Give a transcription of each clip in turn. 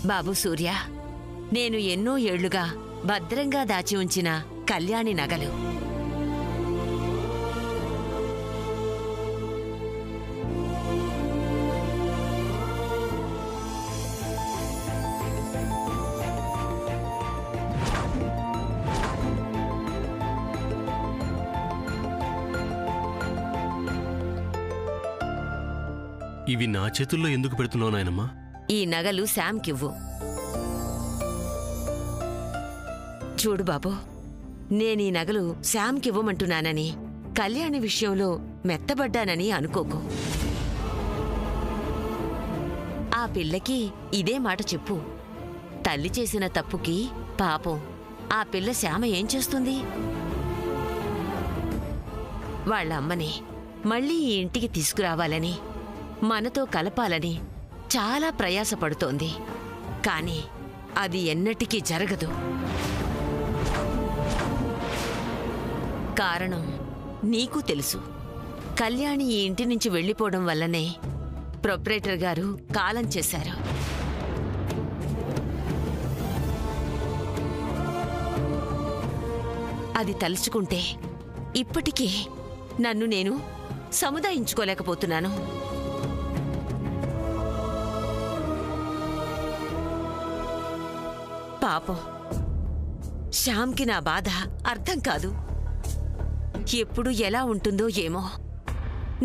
బాబు సూర్య, నేను ఎన్నో ఏళ్లుగా భద్రంగా దాచి ఉంచిన కళ్యాణి నగలు. ఇవి నా చేతుల్లో ఎందుకు పెడుతున్నావు నాయనమ్మా? ఈ నగలు శామ్కివ్వు. చూడు బాబు, నేనీ నగలు శామ్కివ్వమంటున్నానని కళ్యాణి విషయంలో మెత్తబడ్డానని అనుకోకు. ఆ పిల్లకి ఇదే మాట చెప్పు. తల్లి చేసిన తప్పుకి పాపం ఆ పిల్ల శ్యామ ఏం చేస్తుంది? వాళ్ళమ్మని మళ్ళీ ఈ ఇంటికి తీసుకురావాలని, మనతో కలపాలని చాలా ప్రయాసపడుతోంది. కాని అది ఎన్నటికీ జరగదు. కారణం నీకు తెలుసు. కళ్యాణి ఈ ఇంటి నుంచి వెళ్లిపోవడం వల్లనే ప్రొప్రైటర్ గారు కాలం చేశారు. అది తలుచుకుంటే ఇప్పటికీ నన్ను నేను సముదాయించుకోలేకపోతున్నాను. పాపం శ్యామ్కి నా బాధ అర్థం కాదు. ఎప్పుడు ఎలా ఉంటుందో ఏమో,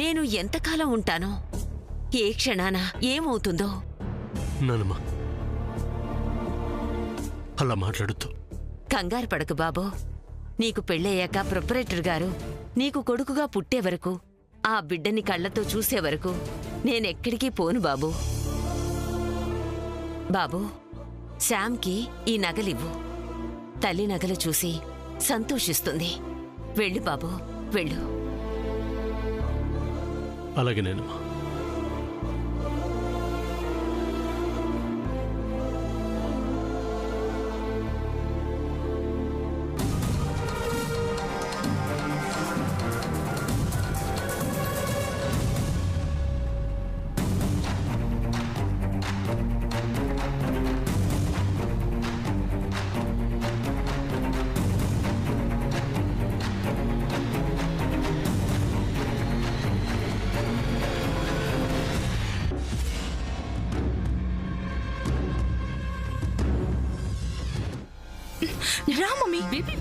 నేను ఎంతకాలం ఉంటానో, ఏ క్షణాన ఏమవుతుందో. నానమ్మా, అలా మాట్లాడుతూ కంగారు పడకు బాబో. నీకు పెళ్ళయ్యాక ప్రొపరేటర్ గారు నీకు కొడుకుగా పుట్టే వరకు, ఆ బిడ్డని కళ్లతో చూసే వరకు నేనెక్కడికి పోను బాబు. బాబు, శ్యామ్కి ఈ నగలివ్వు. తల్లి నగలు చూసి సంతోషిస్తుంది. వెళ్ళు బాబు, వెళ్ళు. అలాగే నాయనమ్మా. రా మమ్మీ. బేబీ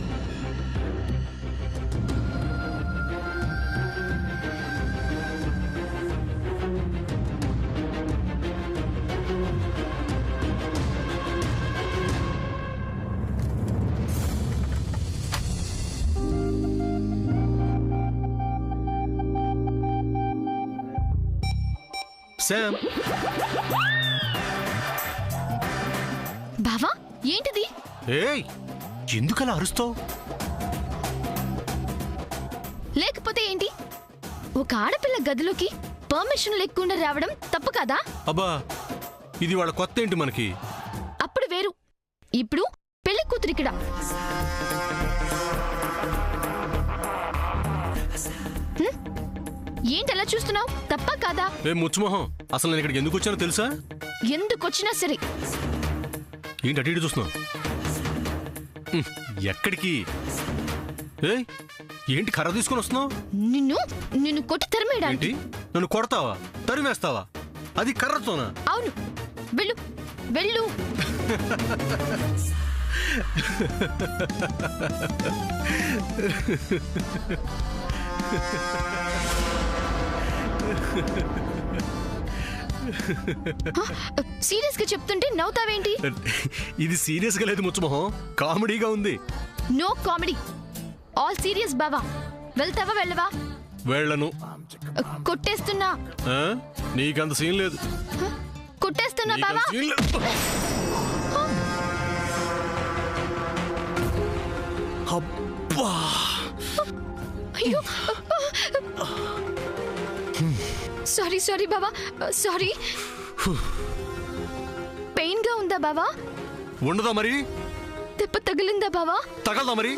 శామ్, బావా ఏంటిది? ఏయ్, ఎందుకలా అరుస్తావు? లేకపోతే ఏంటి? ఒక ఆడపిల్ల గదిలోకి పర్మిషన్ లేకుండా రావడం తప్పు కదా? అబ్బా, ఇది వాళ్ళ కొత్త ఏంటి మనకి? అప్పుడు వేరు, ఇప్పుడు పెళ్లి కూతురు ఇక్కడ. ఏంటలా చూస్తున్నావు? తప్పా కాదా? ఏ ముచ్చుమొహం, అసలు నేను ఇక్కడికి ఎందుకు వచ్చానో తెలుసా? ఎందుకొచ్చినా సరే. ఏంటి అటు ఇటు చూస్తున్నావు? ఎక్కడికి? ఏయ్, ఏంటి కర్ర తీసుకొని వస్తున్నావు? నిన్ను కొట్టి తరిమేయడానికి. ఏంటి, నన్ను కొడతావా? తరిమేస్తావా? అది కర్రతోనా? అవును, వెళ్ళు వెళ్ళు. సీరియస్ గా చెప్తుంటే నవ్వుతావేంటి? ఇది సీరియస్ గా లేదు ముచ్చుమొహం, కామెడీగా ఉంది. నో కామెడీ, ఆల్ సీరియస్ బావా. వెళ్తావా వెళ్ళవా? వెళ్ళను. కొట్టేస్తున్నా. నీకంత సీన్ లేదు. కొట్టేస్తున్నా బావా. అబ్బా, అయ్యో, సారీ సారీ బావా, సారీ. పెయిన్ గా ఉందా బావా? ఉండదా మరి? దెబ్బ తగిలిందా బావా? తగలదా మరి?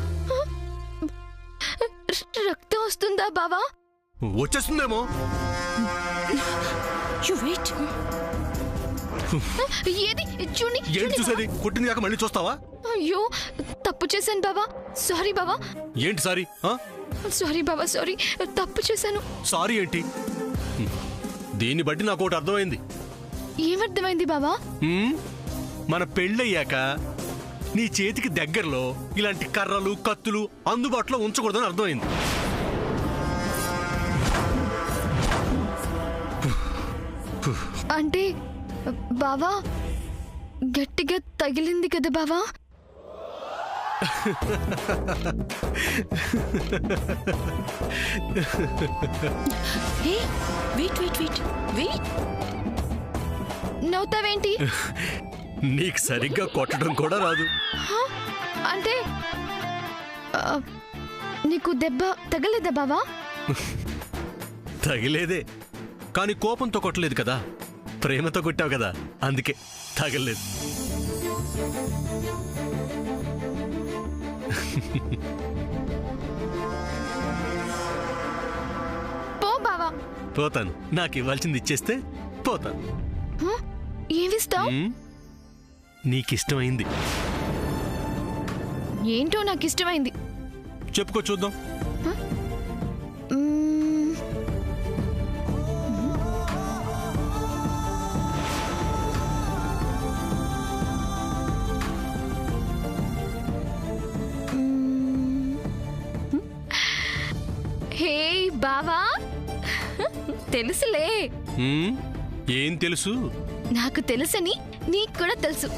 రక్తం వస్తుందా బావా? వచ్చేస్తుందేమో. You wait. ఏది చూడండి ఏంటి చూసేది? కొట్టింది కాక మళ్ళీ చూస్తావా? అయ్యో తప్పు చేశాను బావా. సారీ బావా. ఏంటి సారీ? సారీ బావా, సారీ. తప్పు చేశాను. సారీ ఏంటి? దీన్ని బట్టి నాకు ఒకటి అర్థమైంది. ఏమర్థమైంది బావా? మన పెళ్ళయ్యాక నీ చేతికి దగ్గరలో ఇలాంటి కర్రలు కత్తులు అందుబాటులో ఉంచకూడదని అర్థమైంది. అంటే బావా గట్టిగా తగిలింది కదా బావా? నవ్వుతావేంటి? నీకు సరిగ్గా కొట్టడం కూడా రాదు. అంటే నీకు దెబ్బ తగలేదా బావా? తగిలేదే, కానీ కోపంతో కొట్టలేదు కదా, ప్రేమతో కొట్టావు కదా, అందుకే తగలేదు. పో బావా. పోతాను. నాకు ఇవ్వాల్సింది ఇచ్చేస్తే పోతాను. ఏమిస్తావు? నీకిష్టమైంది ఏంటో నాకు ఇష్టమైంది. చెప్పుకో చూద్దాం. హే బావా, తెలుసులే. ఏం తెలుసు? నాకు తెలుసని నీకు కూడా తెలుసు.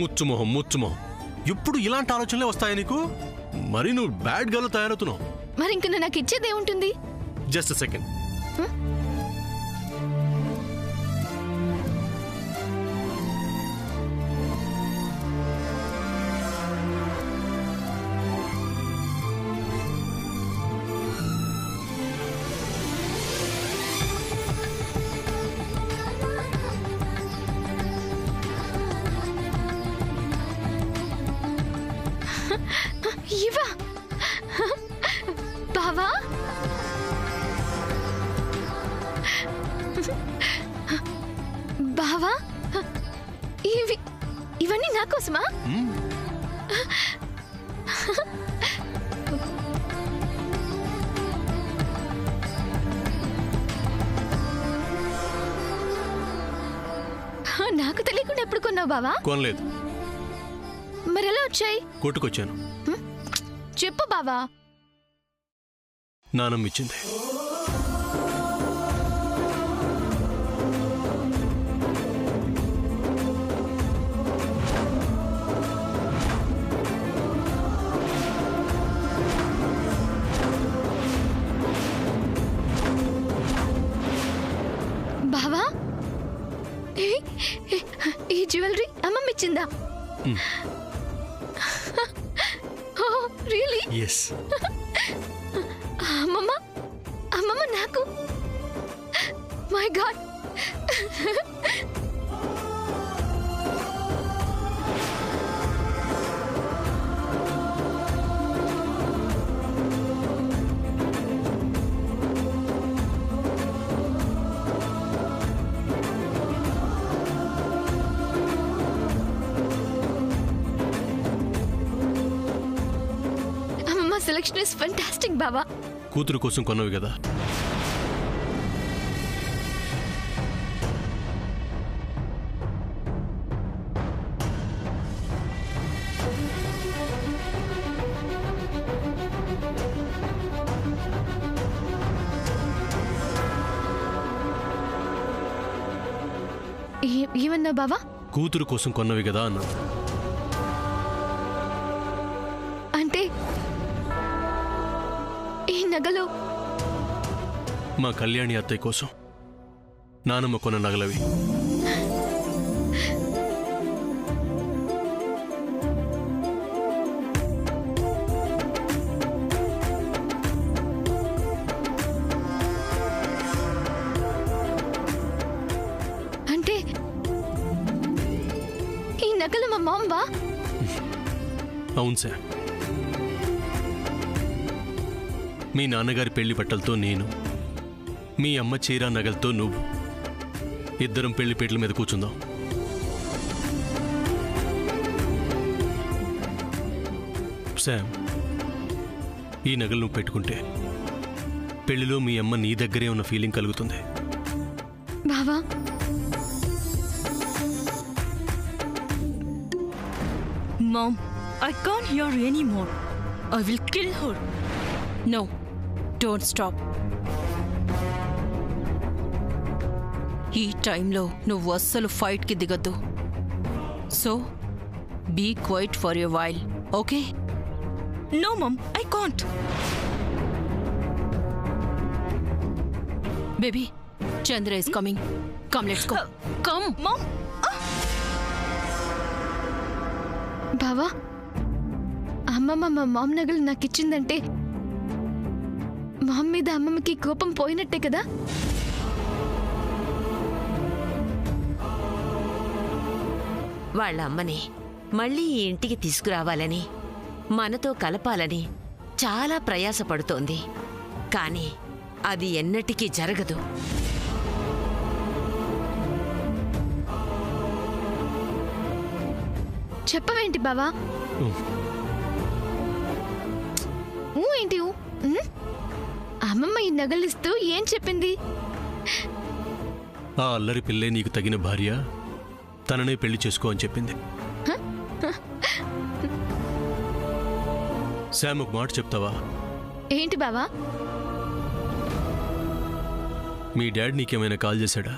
ముచ్చుమొహం ముచ్చుమొహం, ఇప్పుడు ఇలాంటి ఆలోచనలే వస్తాయా నీకు? మరి నువ్వు బ్యాడ్ గర్ల్ తయారవుతున్నావు. మరి ఇంక నాకు ఇచ్చేది ఏముంటుంది? Just second. ఇవా బావా? బావా ఇవన్నీ నా కోసమా? నాకు తెలియకుండా ఎప్పుడు కొన్నావు బావా? కొనలేదు. మరి ఎలా వచ్చాయి? కొట్టుకొచ్చాను. చెప్పు బావా. నానమ్మ ఇచ్చింది. బావా ఈ జ్యువెలరీ అమ్మమ్మ ఇచ్చిందా? రియలీ? ఎస్. అమ్మమ్మ అమ్మమ్మ నాకు. My God. Selection is fantastic బావా. కూతురు కోసం కొన్నవి కదా. ఏమన్నా బావా? కూతురు కోసం కొన్నవి కదా అన్నా. అంటే ఈ నగలు మా కళ్యాణి అత్తయ్య కోసం నానమ్మ కొన్న నగలవి. అంటే ఈ నగలు మా మామ్వా? అవును సార్. మీ నాన్నగారి పెళ్లి బట్టలతో నేను మీ అమ్మ చీర నగలతో నువ్వు ఇద్దరం పెళ్లిపీటల మీద కూర్చుందాం. శామ్, ఈ నగలు నువ్వు పెట్టుకుంటే పెళ్లిలో మీ అమ్మ నీ దగ్గరే ఉన్న ఫీలింగ్ కలుగుతుంది. బావా, Mom, I can't hear anymore. I will kill her. No, don't stop. ఈ టైంలో నువ్వు అస్సలు ఫైట్కి దిగద్దు. So be quiet for your while, okay? No, Mom, I can't. Baby, Chandra is coming. Come, let's go. Come, Mom. బావా, అమ్మమ్మ మా ma'am నగలు నాకు ఇచ్చిందంటే మామ్ మీద అమ్మమ్మకి కోపం పోయినట్టే కదా? వాళ్ళ అమ్మని మళ్ళీ ఈ ఇంటికి తీసుకురావాలని, మనతో కలపాలని చాలా ప్రయాసపడుతోంది. కానీ అది ఎన్నటికీ జరగదు. చెప్పవేంటి బావా? ఏంటి అమ్మమ్మ ఈ నగలిస్తూ ఏం చెప్పింది? ఆ అల్లరి పిల్లే నీకు తగిన భార్య, తననే పెళ్లి చేసుకో అని చెప్పింది. శామ్, ఒక మాట చెప్తావా? ఏంటి బావా? మీ డాడ్ నీకేమైనా కాల్ చేశాడా?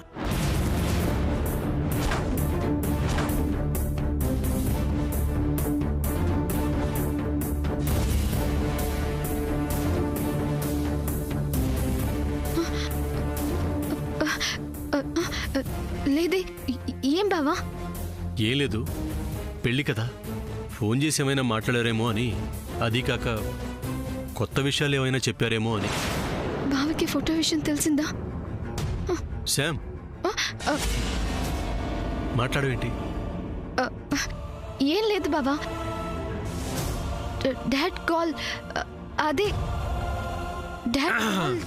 లేదే. ఏం బావా? ఏం లేదు, పెళ్ళి కదా, ఫోన్ చేసి ఏమైనా మాట్లాడారేమో అని. అది కాక కొత్త విషయాలు ఏమైనా చెప్పారేమో అని. బావకి ఫోటో విషయం తెలిసిందా? శామ్, మాట్లాడవేంటి? ఏం లేదు బావా. Dad call. అదే డాడ్ కాల్.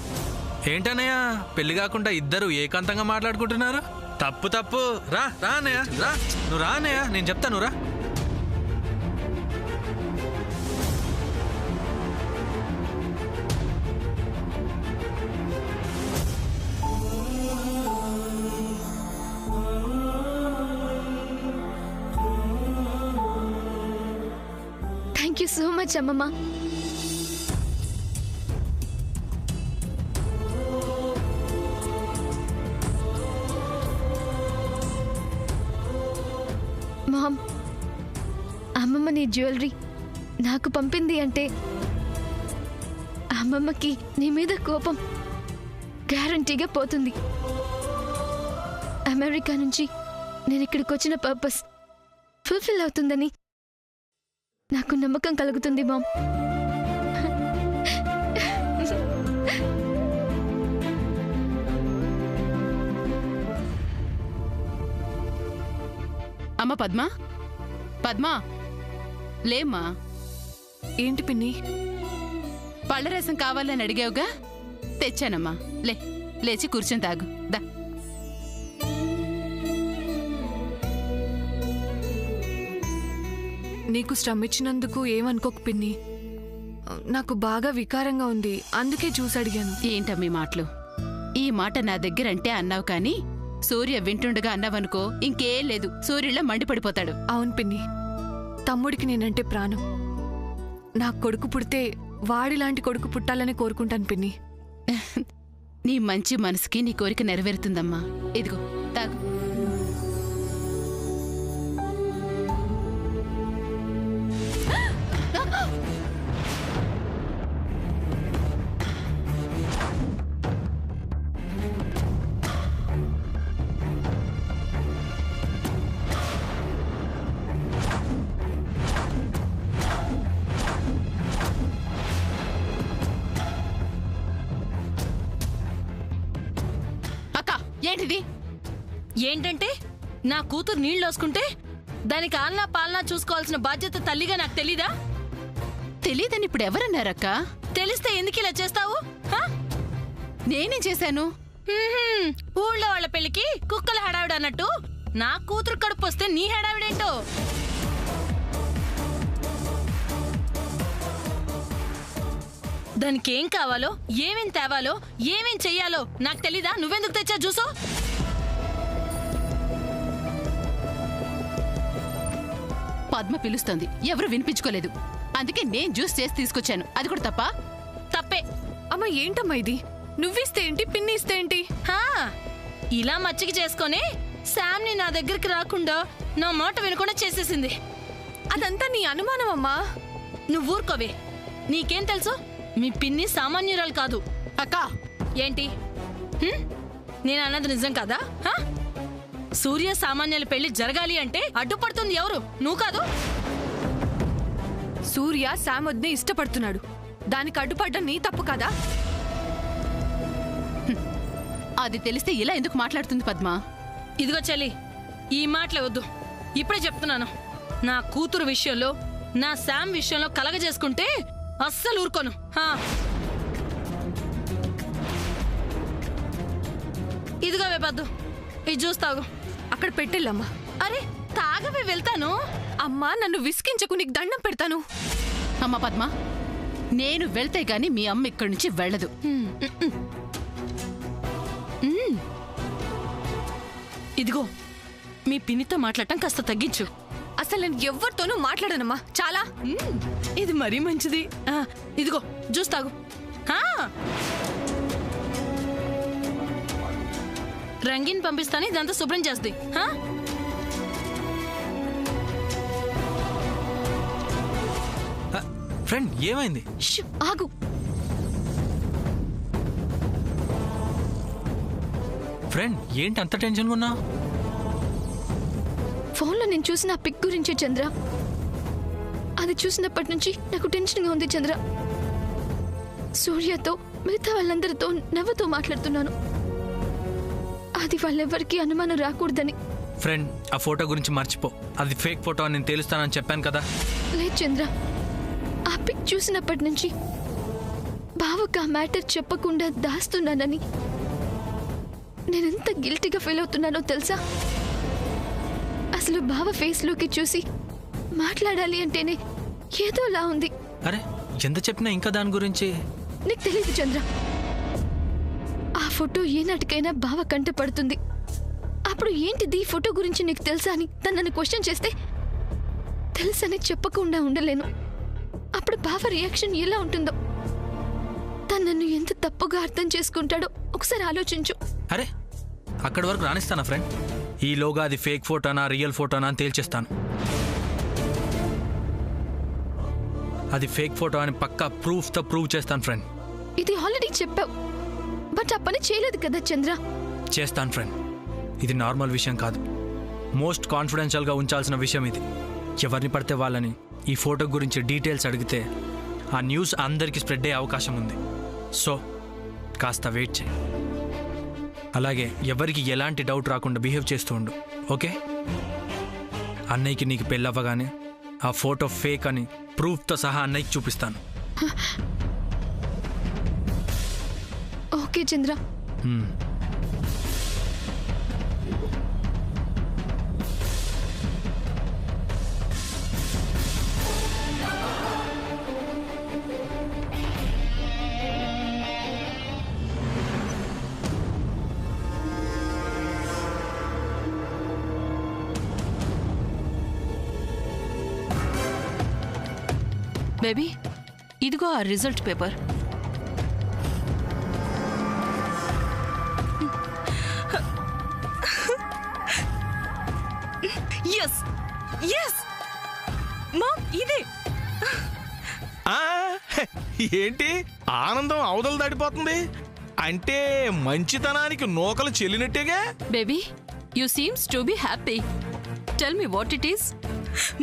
ఏంటన్నయ్య, పెళ్లి కాకుండా ఇద్దరు ఏకాంతంగా మాట్లాడుకుంటున్నారు? తప్పు తప్పు. రా రా అన్నయ్య, రా. నువ్వు రా అన్నయ్య, నేను చెప్తాను, రా. థ్యాంక్ యూ సో మచ్ అమ్మమ్మ. మామ్, అమ్మమ్మ నీ జ్యువెలరీ నాకు పంపింది అంటే అమ్మమ్మకి నీ మీద కోపం గ్యారంటీగా పోతుంది. అమెరికా నుంచి నేను ఇక్కడికి వచ్చిన పర్పస్ ఫుల్ఫిల్ అవుతుందని నాకు నమ్మకం కలుగుతుంది మామ్. అమ్మ పద్మా, పద్మా లేమ్మా. ఏంటి పిన్ని? పళ్ళరసం కావాలని అడిగావుగా, తెచ్చానమ్మా. లేచి కూర్చొని తాగు, దా. నీకు శ్రమ ఇచ్చినందుకు ఏమనుకోకు పిన్ని. నాకు బాగా వికారంగా ఉంది, అందుకే చూసి అడిగాను. ఏంటమ్మీ మాటలు? ఈ మాట నా దగ్గరంటే అన్నావు కానీ సూర్య వింటుండగా అన్నావనుకో ఇంకేం లేదు, సూర్యులా మండిపడిపోతాడు. అవును పిన్ని, తమ్ముడికి నేనంటే ప్రాణం. నాకు కొడుకు పుడితే వాడిలాంటి కొడుకు పుట్టాలని కోరుకుంటాను పిన్ని. నీ మంచి మనసుకి నీ కోరిక నెరవేరుతుందమ్మా. ఇదిగో తాగు. ఏంటిది? ఏంటంటే నా కూతురు నీళ్ళోసుకుంటే దానికి ఆల్నా పాలనా చూసుకోవాల్సిన బాధ్యత తల్లిగా నాకు తెలీదా? తెలీదని ఇప్పుడు ఎవరన్నారక్క? తెలిస్తే ఎందుకు ఇలా చేస్తావు? నేనేం చేశాను? ఊళ్ళో వాళ్ళ పెళ్లికి కుక్కల హడావిడ అన్నట్టు నా కూతురు కడుపు వస్తే నీ హడావిడేంటో. దానికి ఏం కావాలో, ఏమేం తేవాలో, ఏమేం చెయ్యాలో నాకు తెలీదా? నువ్వెందుకు తెచ్చా జ్యూసు? పద్మ పిలుస్తోంది, ఎవరు వినిపించుకోలేదు. అందుకే నేను జ్యూస్ చేసి తీసుకొచ్చాను. అది కూడా తప్ప? తప్పే. అమ్మ ఏంటమ్మా ఇది? నువ్విస్తే ఏంటి, పిన్ని ఇస్తే ఏంటి? ఇలా మచ్చికి చేసుకొని శామ్ని నా దగ్గరికి రాకుండా నా మాట వినకుండా చేసేసింది. అదంతా నీ అనుమానం అమ్మా. నువ్వు ఊరుకోవే. నీకేం తెలుసు? మీ పిన్ని సామాన్యురాలు కాదు. అక్క ఏంటి? నేను అన్నది నిజం కాదా? సూర్య సామాన్యుల పెళ్లి జరగాలి అంటే అడ్డుపడుతుంది ఎవరు? నువ్వు కాదు. సూర్య శామ్ వద్దే ఇష్టపడుతున్నాడు. దానికి అడ్డుపడ్డం నీ తప్పు కదా? అది తెలిస్తే ఇలా ఎందుకు మాట్లాడుతుంది పద్మ? ఇదిగో చెల్లి, ఈ మాటలే వద్దు. ఇప్పుడే చెప్తున్నాను, నా కూతురు విషయంలో, నా శామ్ విషయంలో కలగజేసుకుంటే అస్సలు ఊరుకోను. ఇదిగో వేపద్దు, ఇది చూస్తావు. అక్కడ పెట్టెళ్ళమ్మా. అరే తాగవే, వెళ్తాను. అమ్మా నన్ను విసికించకు, నీకు దండం పెడతాను. అమ్మ పద్మ, నేను వెళ్తే గాని మీ అమ్మ ఇక్కడి నుంచి వెళ్ళదు. ఇదిగో, మీ పిన్నితో మాట్లాడటం కాస్త తగ్గించు. అసలు నేను ఎవరితోనూ మాట్లాడనమ్మా. చాలా ఇది మరీ మంచిది. ఇదిగో చూస్తాగు. రంగిన్ పంపిస్తాను, ఇదంతా శుభ్రం చేస్తుంది. ఫ్రెండ్ ఏమైంది? ఆగు. ఫ్రెండ్ ఏంటి అంత టెన్షన్గా ఉన్నా? ఫోన్లో నేను చూసిన ఆ పిక్ గురించి చంద్ర. అది చూసినప్పటి నుంచి నాకు టెన్షన్గా ఉంది చంద్ర. సూర్యతో, మిగతా వాళ్ళందరితో నవ్వుతూ మాట్లాడుతున్నాను. అది వాళ్ళెవ్వరికీ అనుమానం రాకూడదని. ఫ్రెండ్ ఆ ఫోటో గురించి మర్చిపో. అది ఫేక్ ఫోటో అని నేను తెలుస్తానని చెప్పాను కదా. లేదు చంద్ర, ఆ పిక్ చూసినప్పటి నుంచి బావకు ఆ మ్యాటర్ చెప్పకుండా దాస్తున్నానని నేనెంత గిల్టీగా ఫీల్ అవుతున్నానో తెలుసా? అసలు బావ ఫేస్లోకి చూసి మాట్లాడాలి అంటేనే ఏదోలా ఉంది. అరే ఎంత చెప్పినా ఇంకా దాని గురించి. నీకు తెలియదు చంద్ర, ఆ ఫోటో ఏనాటికైనా బావ కంట పడుతుంది. అప్పుడు ఏంటిది ఈ ఫోటో గురించి నీకు తెలుసా అని తను నన్ను క్వశ్చన్ చేస్తే తెలుసని చెప్పకుండా ఉండలేను. అప్పుడు బావ రియాక్షన్ ఎలా ఉంటుందో, తను నన్ను ఎంత తప్పుగా అర్థం చేసుకుంటాడో ఒకసారి ఆలోచించు. అరే అక్కడి వరకు రాణిస్తానా ఫ్రెండ్? ఈలోగా అది ఫేక్ ఫోటోనా రియల్ ఫోటోనా అని తేల్చేస్తాను. అది ఫేక్ ఫోటో అని పక్కా ప్రూఫ్తో ప్రూవ్ చేస్తాను ఫ్రెండ్. ఇది ఆల్రెడీ చెప్పావు, బట్ ఆ పని చేయలేదు కదా చంద్ర. చేస్తాను ఫ్రెండ్. ఇది నార్మల్ విషయం కాదు, మోస్ట్ కాన్ఫిడెన్షియల్గా ఉంచాల్సిన విషయం ఇది. ఎవరిని పడితే వాళ్ళని ఈ ఫోటో గురించి డీటెయిల్స్ అడిగితే ఆ న్యూస్ అందరికీ స్ప్రెడ్ అయ్యే అవకాశం ఉంది. సో కాస్త వెయిట్ చేయి. అలాగే ఎవరికి ఎలాంటి డౌట్ రాకుండా బిహేవ్ చేస్తూ ఉండు, ఓకే? అన్నయ్యకి నీకు పెళ్ళవ్వగానే ఆ ఫోటో ఫేక్ అని ప్రూఫ్తో సహా అన్నయ్యకి చూపిస్తాను. ఓకే చంద్ర. బేబీ, ఇదిగో ఆ result paper. Yes yes mom, ఇదే. ఏంటి ఆనందం అవదలు దాటిపోతుంది? అంటే మంచితనానికి నూకలు చెల్లినట్టేగా. Baby, you seems to be happy. Tell me what it is.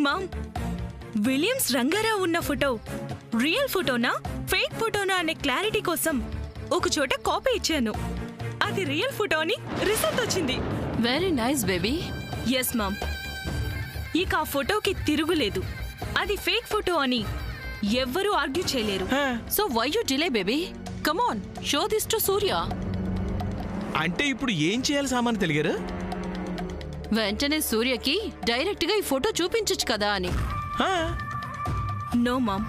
Mom, Williams Rangarao ఉన్న ఫోటో రియల్ ఫోటోనా ఫేక్ ఫోటోనా అనే క్లారిటీ కోసం ఒక చోట కాపీ ఇచ్చాను. అది రియల్ ఫోటో అని రిజల్ట్ వచ్చింది. Very nice baby. Yes mom, ఇక ఆ ఫోటోకి తిరుగులేదు. అది ఫేక్ ఫోటో అని ఎవ్వరూ ఆర్గ్యూ చేయలేరు. So why you delay baby? Come on show this to Surya. అంటే ఇప్పుడు ఏం చేయాలి సామాన్ తెలిగారు? వెంటనే సూర్యకి డైరెక్ట్ గా ఈ ఫోటో చూపించచ్చు కదా అని. No ma'am,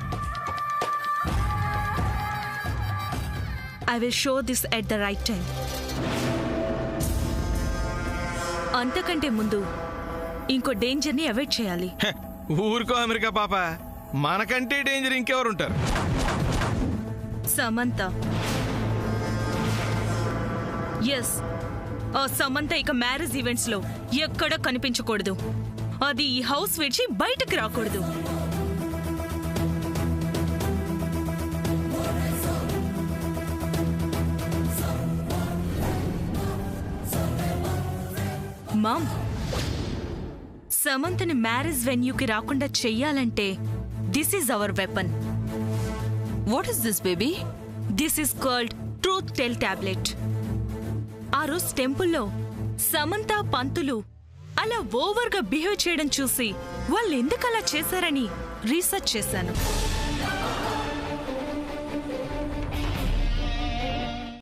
I will show this at the right time. అంతకంటే ముందు ఇంకో డేంజర్ని అవాయిడ్ చేయాలి. ఊరుకో అమెరికా పాప, మనకంటే డేంజర్ ఇంకెవరుంటారు? సమంత. ఎస్, ఆ సమంత ఇక మ్యారేజ్ ఈవెంట్స్ లో ఎక్కడ కనిపించకూడదు. అది ఈ హౌస్ విడిచి బయటకు రాకూడదు. మామ్, సమంతని మ్యారేజ్ వెన్యూకి రాకుండా చెయ్యాలంటే this is our weapon. What is this baby? This is called truth tell tablet. ఆ రోజు టెంపుల్లో సమంత పంతులు అలా ఓవర్గా బిహేవ్ చేయడం చూసి వాళ్ళు ఎందుకు అలా చేశారని రీసెర్చ్ చేశాను.